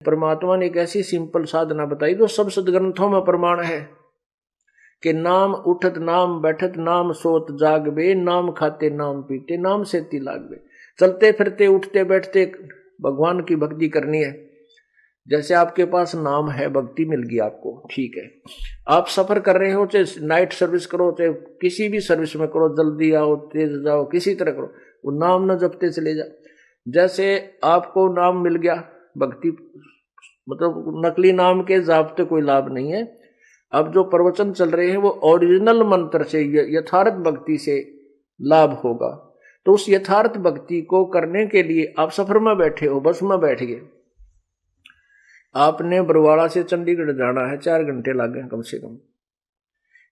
परमात्मा ने एक ऐसी सिंपल साधना बताई जो सब सदग्रंथों में प्रमाण है कि नाम उठत नाम बैठत नाम सोत जागबे, नाम खाते नाम पीते नाम सेती लागबे। चलते फिरते उठते बैठते भगवान की भक्ति करनी है। जैसे आपके पास नाम है, भक्ति मिल गई आपको, ठीक है। आप सफर कर रहे हो, चाहे नाइट सर्विस करो, चाहे किसी भी सर्विस में करो, जल्दी आओ तेज जाओ, किसी तरह करो, वो नाम न जपते चले जाओ। जैसे आपको नाम मिल गया, भक्ति मतलब नकली नाम के जापते कोई लाभ नहीं है। अब जो प्रवचन चल रहे हैं वो ओरिजिनल मंत्र से, यथार्थ भक्ति से लाभ होगा। तो उस यथार्थ भक्ति को करने के लिए आप सफर में बैठे हो, बस में बैठ गए, आपने बरवाड़ा से चंडीगढ़ जाना है, 4 घंटे लगे कम से कम।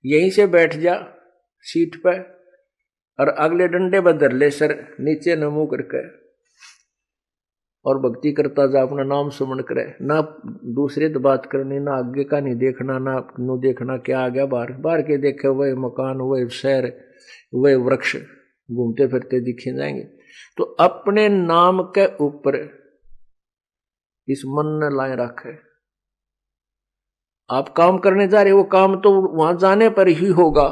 यहीं से बैठ जा सीट पे और अगले डंडे बदर ले सर नीचे न मुंह करके और भक्ति करता जा, अपना नाम सुमन करे, ना दूसरे तो बात करनी, ना आगे का नहीं देखना, ना नो देखना क्या आ गया बाहर, बाहर के देखे वही मकान, वही शहर, वही वृक्ष घूमते फिरते दिखे जाएंगे। तो अपने नाम के ऊपर इस मन ने लाए रखे। आप काम करने जा रहे हो, वो काम तो वहां जाने पर ही होगा,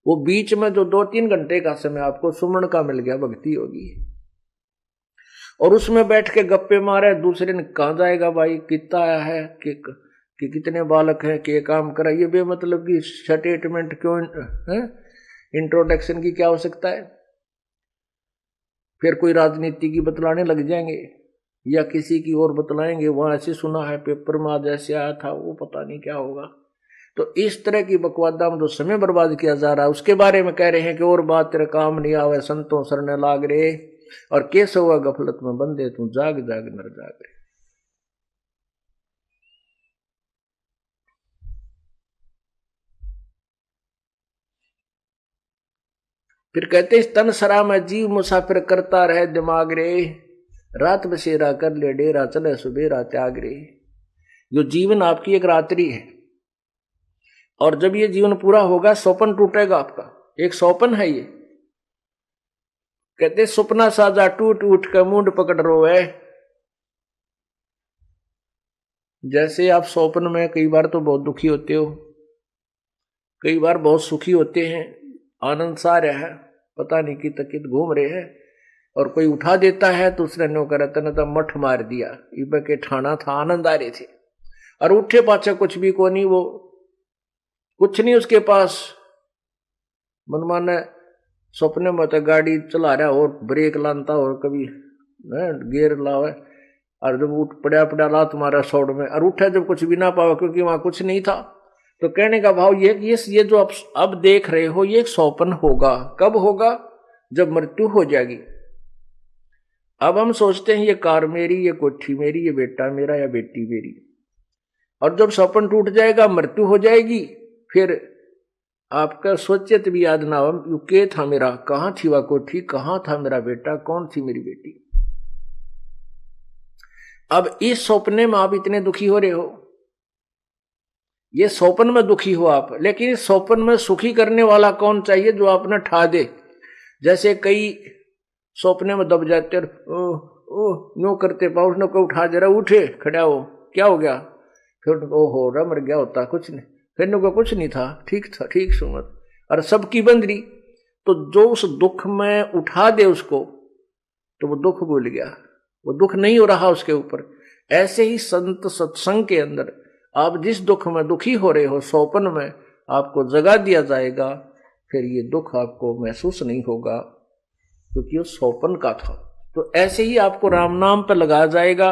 वो बीच में जो 2-3 घंटे का समय आपको सुमन का मिल गया, भक्ति होगी। और उसमें बैठ के गप्पे मारे, दूसरे ने कहा जाएगा भाई कितना आया है कि कितने बालक हैं, के काम करा, ये बेमतलब की स्टेटमेंट क्यों है? इंट्रोडक्शन की क्या आवश्यकता है? फिर कोई राजनीति की बतलाने लग जाएंगे या किसी की और बतलाएंगे, वहां ऐसे सुना है पेपर में आज ऐसे आया था, वो पता नहीं क्या होगा। तो इस तरह की बकवादा में जो समय बर्बाद किया जा रहा है उसके बारे में कह रहे हैं कि और बात तेरे काम नहीं आवे, संतों सरने लाग रे, और कैसे हुआ गफलत में बंदे तू जाग जाग नर जाग रे। फिर कहते इस तन सरा में जीव मुसाफिर करता रहे दिमाग रे, रात बसेरा कर ले डेरा चले सुबेरा त्याग रे। जो जीवन आपकी एक रात्रि है, और जब ये जीवन पूरा होगा स्वप्न टूटेगा आपका, एक स्वप्न है ये। कहते सपना साजा टूट उठ कर मुंड पकड़ रोवे। जैसे आप स्वप्न में कई बार तो बहुत दुखी होते हो, कई बार बहुत सुखी होते हैं, आनंद सा रहा है, पता नहीं कि तकित घूम रहे हैं, और कोई उठा देता है तो उसने नो करा तने तो मठ मार दिया, इब के ठाना था, आनंद आ रहे थे, और उठे पाछा कुछ भी को नहीं, वो कुछ नहीं उसके पास। मनमाना सपने में तो गाड़ी चला रहा और ब्रेक लानता और कभी गियर लावे, और जब उठ पड़ा ला तुम्हारा सौड़ में, और उठा जब कुछ भी ना पावा क्योंकि वहां कुछ नहीं था। तो कहने का भाव ये जो आप अब देख रहे हो ये एक स्वप्न होगा। कब होगा? जब मृत्यु हो जाएगी। अब हम सोचते हैं ये कार मेरी, ये कोठी मेरी, ये बेटा मेरा या बेटी मेरी, और जब स्वप्न टूट जाएगा, मृत्यु हो जाएगी, फिर आपका सोचित भी याद ना हो के था मेरा, कहां थी वह कोठी, कहां था मेरा बेटा, कौन थी मेरी बेटी। अब इस सपने में आप इतने दुखी हो रहे हो, ये स्वप्न में दुखी हो आप, लेकिन इस स्वप्न में सुखी करने वाला कौन चाहिए जो आपने ठा दे। जैसे कई सपने में दब जाते नो करते पाउस नो को उठा दे रहा, उठे खड़ा हो, क्या हो गया, फिर ओ हो रहा मर गया होता कुछ नहीं, फिर नो को कुछ नहीं था, ठीक था, ठीक सुमत, और सबकी बंदरी। तो जो उस दुख में उठा दे उसको, तो वो दुख भूल गया, वो दुख नहीं हो रहा उसके ऊपर। ऐसे ही संत सत्संग के अंदर आप जिस दुख में दुखी हो रहे हो, स्वप्न में आपको जगा दिया जाएगा, फिर ये दुख आपको महसूस नहीं होगा क्योंकि वो स्वप्न का था। तो ऐसे ही आपको राम नाम पर लगाया जाएगा,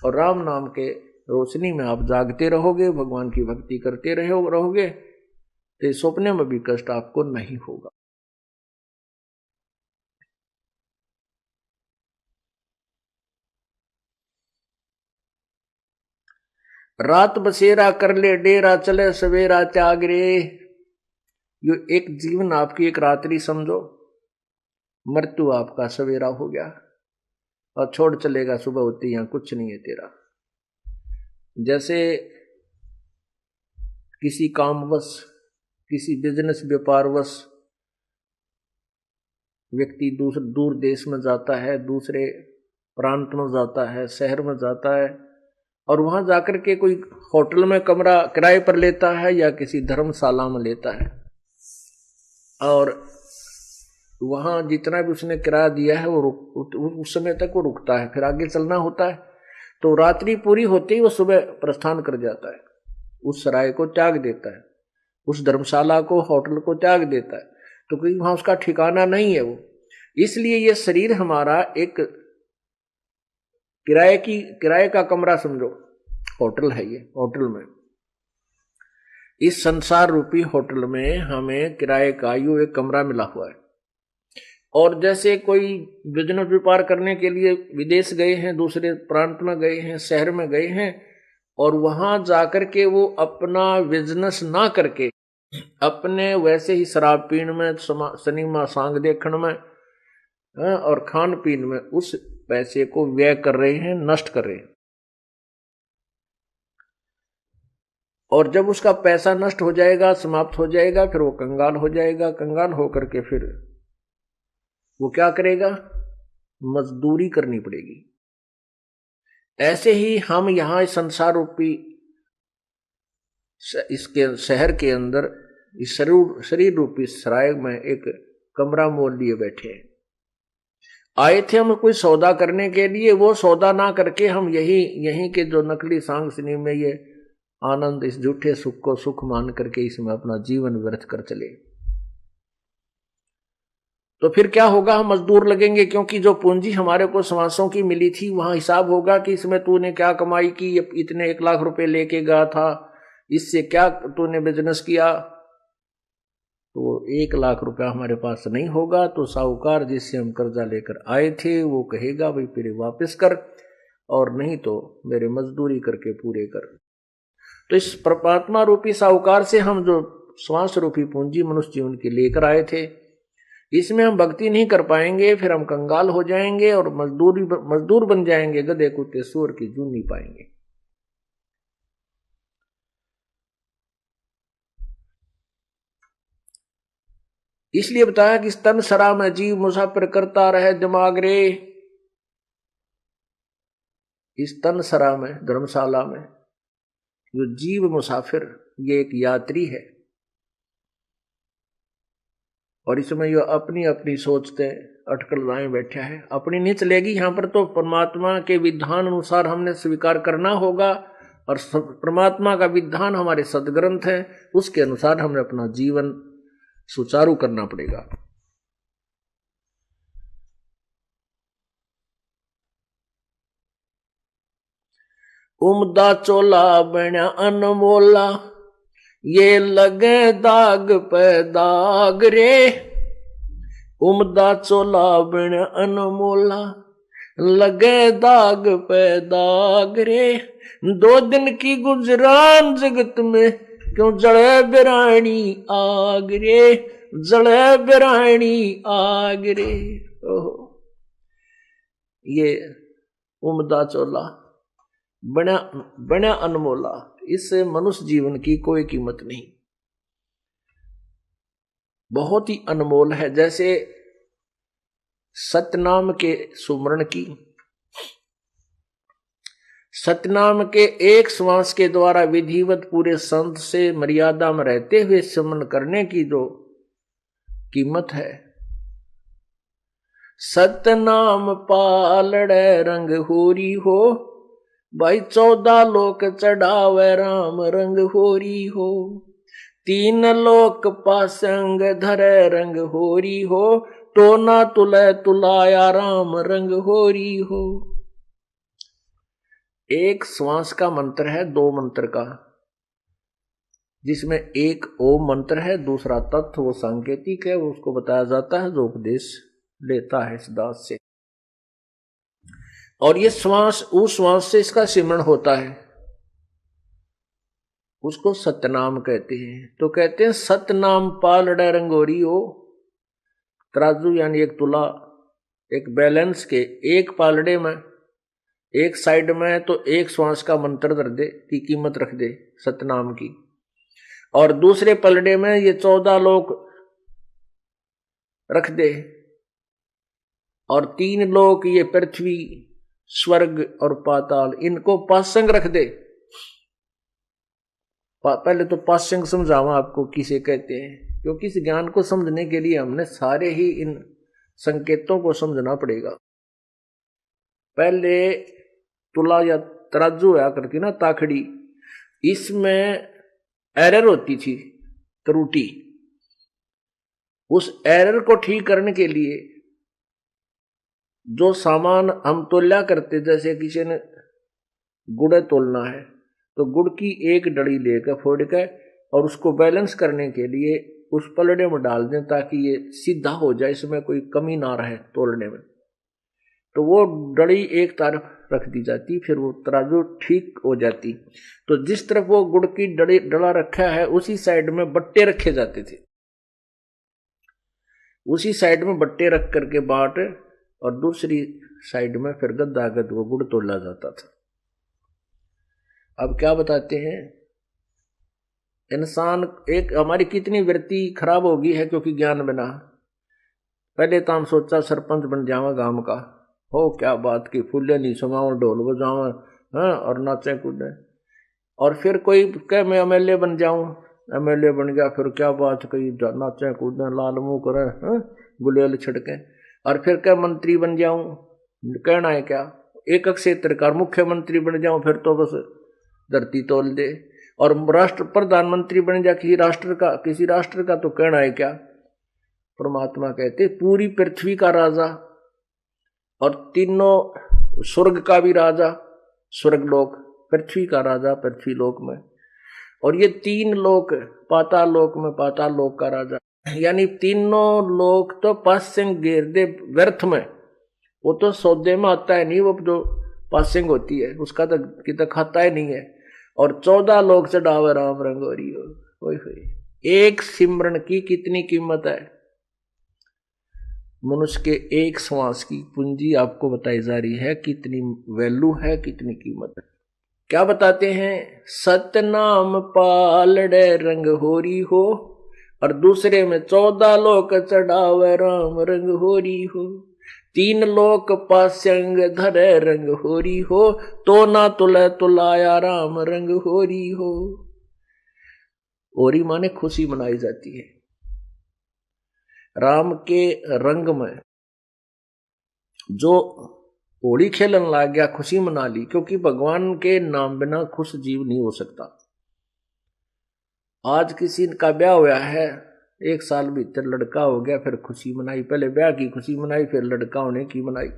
और राम नाम के रोशनी में आप जागते रहोगे, भगवान की भक्ति करते रहोगे, तो सपने में भी कष्ट आपको नहीं होगा। रात बसेरा कर ले डेरा चले सवेरा त्याग रे। यो एक जीवन आपकी एक रात्रि समझो, मृत्यु आपका सवेरा हो गया, और छोड़ चलेगा सुबह होती, यहां कुछ नहीं है तेरा। जैसे किसी कामवश, किसी बिजनेस व्यापारवश व्यक्ति दूर देश में जाता है, दूसरे प्रांत में जाता है, शहर में जाता है, और वहां जाकर के कोई होटल में कमरा किराए पर लेता है या किसी धर्मशाला में लेता है, और वहां जितना भी उसने किराया दिया है वो उस समय तक वो रुकता है, फिर आगे चलना होता है। तो रात्रि पूरी होते ही वो सुबह प्रस्थान कर जाता है, उस सराय को त्याग देता है, उस धर्मशाला को, होटल को त्याग देता है, तो कहीं वहां उसका ठिकाना नहीं है वो। इसलिए ये शरीर हमारा एक किराए का कमरा समझो, होटल है ये। होटल में, इस संसार रूपी होटल में हमें किराए का यूं एक कमरा मिला हुआ है। और जैसे कोई बिजनेस व्यापार करने के लिए विदेश गए हैं, दूसरे प्रांत में गए हैं, शहर में गए हैं, और वहां जाकर के वो अपना बिजनेस ना करके अपने वैसे ही शराब पीने में, सिनेमा सांग देखने में और खान पीन में उस पैसे को व्यय कर रहे हैं, नष्ट कर रहे हैं। और जब उसका पैसा नष्ट हो जाएगा, समाप्त हो जाएगा, फिर वो कंगाल हो जाएगा। कंगाल होकर के फिर वो क्या करेगा? मजदूरी करनी पड़ेगी। ऐसे ही हम यहां संसार रूपी इसके शहर के अंदर इस शरीर रूपी सराय में एक कमरा मोल लिए बैठे हैं। आए थे हम कोई सौदा करने के लिए, वो सौदा ना करके हम यही के जो नकली सांग सिनेमा में ये आनंद, इस झूठे सुख को सुख मान करके इसमें अपना जीवन व्यर्थ कर चले, तो फिर क्या होगा? हम मजदूर लगेंगे, क्योंकि जो पूंजी हमारे को समासों की मिली थी वहां हिसाब होगा कि इसमें तूने क्या कमाई की, इतने 1 लाख रुपए लेके गया था, इससे क्या तूने बिजनेस किया। तो 1 लाख रुपया हमारे पास नहीं होगा, तो साहूकार जिससे हम कर्जा लेकर आए थे वो कहेगा भाई फिर वापस कर, और नहीं तो मेरे मजदूरी करके पूरे कर। तो इस परमात्मा रूपी साहूकार से हम जो श्वास रूपी पूंजी मनुष्य जीवन की लेकर आए थे, इसमें हम भक्ति नहीं कर पाएंगे, फिर हम कंगाल हो जाएंगे और मजदूर बन जाएंगे, गधे कुत्ते सूअर की जून नहीं पाएंगे। इसलिए बताया कि तन सरा में जीव मुसाफिर करता रहे दिमाग रे। इस तन सरा में, धर्मशाला में, जो जीव मुसाफिर, ये एक यात्री है, और इसमें यो अपनी अपनी सोचते अटकल लाए बैठा है। अपनी नहीं चलेगी यहां पर, तो परमात्मा के विधान अनुसार हमने स्वीकार करना होगा, और परमात्मा का विधान हमारे सदग्रंथ है, उसके अनुसार हमने अपना जीवन सुचारू करना पड़ेगा। उमदा चोला बना अनमोला, ये लगे दाग पे दाग रे। उमदा चोला बना अनमोला, लगे दाग पे दाग रे। 2 दिन की गुजरान जगत में, क्यों जड़े बिरानी आग रे, जड़े बिरानी आग रे। ओहो, ये उमदा चोला बना अनमोला, इससे मनुष्य जीवन की कोई कीमत नहीं, बहुत ही अनमोल है। जैसे सतनाम के सुमरण की, सतनाम के एक श्वास के द्वारा विधिवत पूरे संत से मर्यादा में रहते हुए स्मरण करने की जो कीमत है। सतनाम पालड़े रंग होरी हो, भाई 14 लोक चढ़ावे राम रंग होरी हो। 3 लोक पासंग धरे रंग होरी हो, तो ना तुले तुलाया राम रंग होरी हो। एक श्वास का मंत्र है, 2 मंत्र का, जिसमें एक ओम मंत्र है, दूसरा तत्व वो सांकेतिक है, वो उसको बताया जाता है जो उपदेश लेता है इस दास से। और ये श्वास, उस श्वास से इसका सिमरण होता है, उसको सतनाम कहते हैं। तो कहते हैं सतनाम पालड़ा रंगोरी हो, तराजू यानी एक तुला, एक बैलेंस के एक पालड़े में, एक साइड में तो एक श्वास का मंत्र धर दे की कीमत रख दे सतनाम की, और दूसरे पलड़े में ये 14 लोक रख दे, और 3 लोक ये पृथ्वी स्वर्ग और पाताल, इनको पासंग रख दे। पहले तो पासंग समझावा आपको किसे कहते हैं, क्योंकि इस ज्ञान को समझने के लिए हमने सारे ही इन संकेतों को समझना पड़ेगा। पहले तुला या तराजू हुआ करती ना, ताखड़ी, इसमें एरर होती थी, त्रुटि। उस एरर को ठीक करने के लिए जो सामान हम तोल्या करते, जैसे किसी ने गुड़ तोलना है तो गुड़ की एक डड़ी लेकर फोड़ के और उसको बैलेंस करने के लिए उस पलड़े में डाल दें ताकि ये सीधा हो जाए, इसमें कोई कमी ना रहे तोलने में। तो वो डड़ी एक तरफ रख दी जाती, फिर वो तराजू ठीक हो जाती। तो जिस तरफ वो गुड़ की डला रखा है उसी साइड में बट्टे रखे जाते थे, उसी साइड में बट्टे रख करके बाट, और दूसरी साइड में फिर गद्दागद वो गुड़ तोला जाता था। अब क्या बताते हैं, इंसान एक हमारी कितनी वृत्ति खराब होगी है क्योंकि ज्ञान बिना। पहले तो हम सोचा सरपंच बन जावा गांव का, हो क्या बात की, फूले नहीं समाओ, ढोल बजाओ, हाँ, और नाचे कूदे। और फिर कोई कह मैं एमएलए बन जाऊं, एमएलए बन गया, फिर क्या बात कही, नाचे कूदे, लाल मुंह करे, हाँ, गुलेल छिड़के। और फिर क्या मंत्री बन जाऊं, कहना है क्या, एक क्षेत्र का मुख्यमंत्री बन जाऊं, फिर तो बस धरती तोल दे। और राष्ट्र प्रधानमंत्री बन जा किसी राष्ट्र का तो कहना है क्या। परमात्मा कहते पूरी पृथ्वी का राजा और तीनों स्वर्ग का भी राजा, स्वर्गलोक, पृथ्वी का राजा पृथ्वी लोक में, और ये तीन लोक पाताल लोक में पाताल लोक का राजा। यानी तीनों लोक तो पासिंग घेर दे व्यर्थ में, वो तो सौदे में आता है नहीं, वो जो पासिंग होती है उसका तो कितना खाता है नहीं है। और 14 लोग चढ़ावे राम रंगोरी हो। एक सिमरन की कितनी कीमत है, मनुष्य के एक श्वास की पूंजी आपको बताई जा रही है, कितनी वैल्यू है, कितनी कीमत है। क्या बताते हैं, सतनाम पालड़े रंग होरी हो, और दूसरे में 14 लोक चढ़ावे राम रंग होरी हो, 3 लोक पास्यंग धरे रंग होरी हो, तो ना तुले तुलाया राम रंग होरी हो। होरी माने खुशी मनाई जाती है। राम के रंग में जो होली खेलन लग गया, खुशी मना ली, क्योंकि भगवान के नाम बिना खुश जीव नहीं हो सकता। आज किसी का ब्याह हुआ है, 1 साल भीतर लड़का हो गया, फिर खुशी मनाई, पहले ब्याह की खुशी मनाई, फिर लड़का होने की मनाई,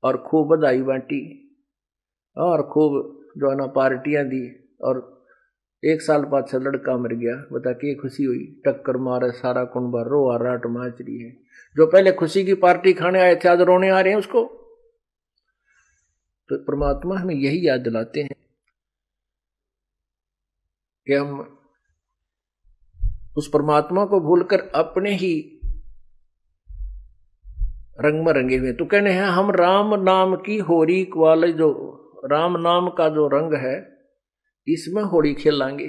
और खूब बधाई बांटी, और खूब जो है ना पार्टियां दी, और 1 साल बाद से लड़का मर गया, बता के खुशी हुई, टक्कर मारे सारा कुंबा, रो राट माच रही है। जो पहले खुशी की पार्टी खाने आए थे आज रोने आ रहे हैं उसको। तो परमात्मा हमें यही याद दिलाते हैं कि हम उस परमात्मा को भूलकर अपने ही रंग में रंगे हुए। तो कहने हैं हम राम नाम की होली वाले, जो राम नाम का जो रंग है इसमें होली खेलेंगे,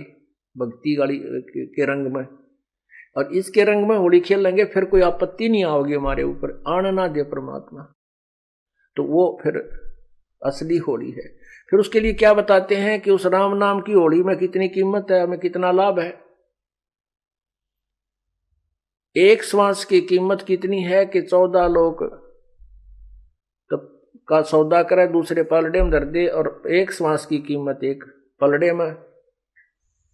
भक्ति गाड़ी के रंग में, और इसके रंग में होली खेलेंगे, फिर कोई आपत्ति नहीं आओगी हमारे ऊपर, आने ना दे परमात्मा। तो वो फिर असली होली है। फिर उसके लिए क्या बताते हैं कि उस राम नाम की होली में कितनी कीमत है, हमें कितना लाभ है। एक श्वास की कीमत कितनी है कि 14 लोग का सौदा करे, दूसरे पलड़े में धर दे, और एक श्वास की कीमत एक पलड़े में,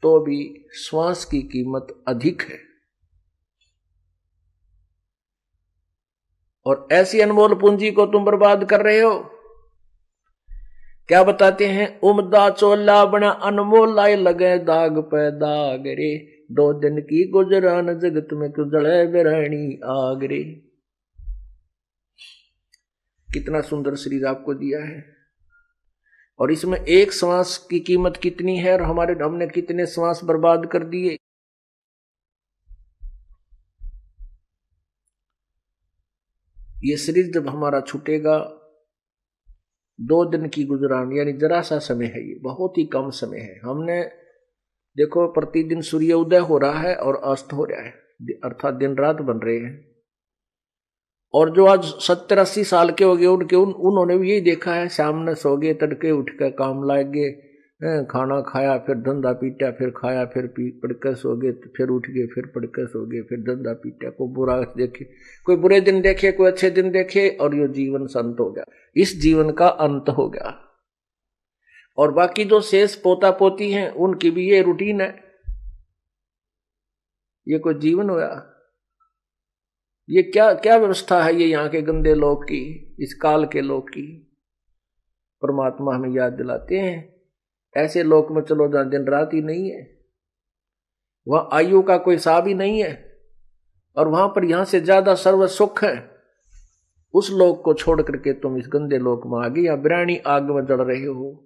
तो भी श्वास की कीमत अधिक है। और ऐसी अनमोल पूंजी को तुम बर्बाद कर रहे हो। क्या बताते हैं, उमदा चोला बना अनमोल आए लगे दाग पे दाग रे, 2 दिन की गुजरान जगत में क्यों जले बिरानी आग रे। कितना सुंदर शरीर आपको दिया है, और इसमें एक श्वास की कीमत कितनी है, और हमने कितने श्वास बर्बाद कर दिए। ये शरीर जब हमारा छूटेगा, 2 दिन की गुजरान, यानी जरा सा समय है, ये बहुत ही कम समय है। हमने देखो प्रतिदिन सूर्य उदय हो रहा है और अस्त हो रहा है, अर्थात दिन रात बन रहे हैं, और जो आज 70-80 साल के हो गए उन्होंने भी यही देखा है, सामने सो गए, तड़के उठ कर काम लाग गए, खाना खाया, फिर धंधा पीटा, फिर खाया, फिर पढ़कर सो गए, फिर उठ गए, फिर पढ़कर सो गए, फिर धंधा पीटा। कोई बुरा देखे, कोई बुरे दिन देखे, कोई अच्छे दिन देखे, और ये जीवन संत हो गया। इस जीवन का अंत हो गया। और बाकी जो शेष पोता पोती हैं उनकी भी ये रूटीन है। ये कोई जीवन होया? ये क्या क्या व्यवस्था है ये यहाँ के गंदे लोग की, इस काल के लोग की। परमात्मा हमें याद दिलाते हैं, ऐसे लोक में चलो जहां दिन रात ही नहीं है, वहां आयु का कोई हिसाब ही नहीं है, और वहां पर यहां से ज्यादा सर्व सुख है। उस लोक को छोड़ करके तुम इस गंदे लोक में आ गए, या बिरानी आग में जड़ रहे हो।